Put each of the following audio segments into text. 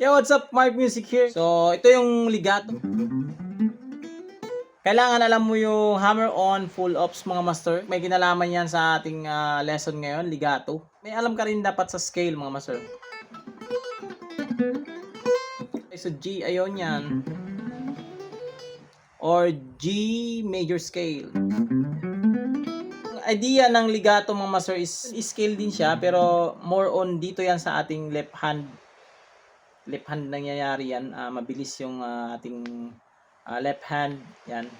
Yo, what's up? Mark Music here. So, ito yung ligato. Kailangan alam mo yung hammer-on, full-ops mga master. May kinalaman yan sa ating lesson ngayon, ligato. May alam ka rin dapat sa scale mga master. So, G ayon yan. Or G major scale. Ang idea ng ligato mga master is scale din siya, pero more on dito yan sa ating left hand. Left hand nangyayari yan. Mabilis yung ating left hand. Yan.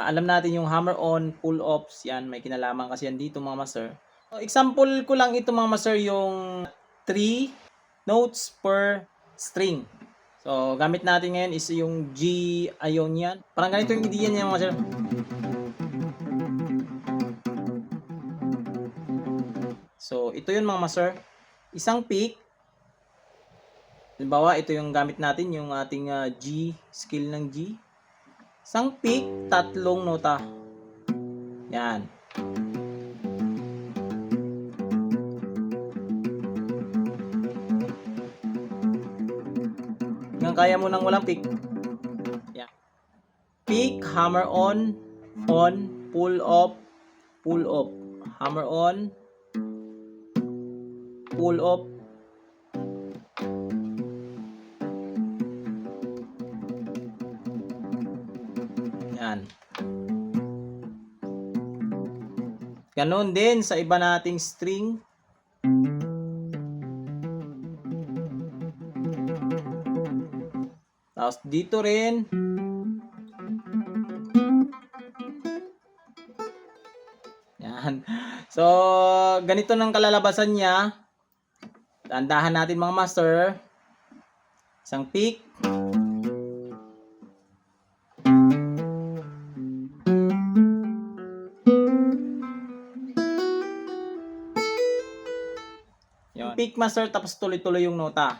Alam natin yung hammer-on, pull-offs. Yan. May kinalaman kasi yan dito mga master. So, example ko lang ito mga master yung 3 notes per string. So, gamit natin ngayon is yung G ayon yan. Parang ganito yung idea niya mga master. So, ito yun mga master. Isang pick. Halimbawa, ito yung gamit natin, yung ating G, scale ng G. Isang pick, 3 nota. Yan. Hanggang kaya mo nang walang pick. Yan. Pick, hammer on, pull off, pull off. Hammer on, pull off. Yan. Ganon din sa iba nating string. Tapos dito rin. Yan. So, ganito ng kalalabasan niya. Tandahan natin mga master. Isang pick. Yung pick master tapos tuloy-tuloy yung nota.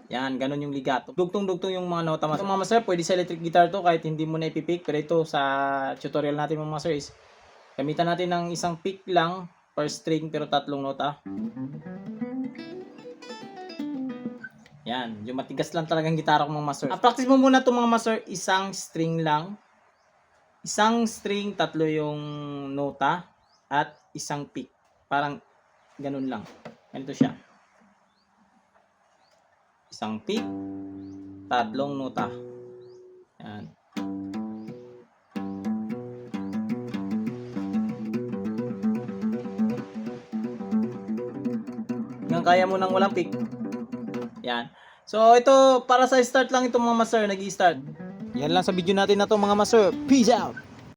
Yan, ganun yung ligato. Dugtong-dugtong yung mga nota master. Mga master, pwede sa electric guitar to kahit hindi mo na ipipick. Pero ito sa tutorial natin mga master is gamitan natin ng isang pick lang per string pero 3 nota. Yan, yung matigas lang talagang gitara ko mga master. Practice mo muna to mga master, isang string lang. Isang string, 3 yung nota at isang pick. Parang ganun lang. Ganito siya. Isang pick, 3 nota. Yan. Hanggang kaya mo nang walang pick. Yan. So, ito, para sa start lang ito mga master, nag-i-start. Yan lang sa video natin na to mga master. Peace out!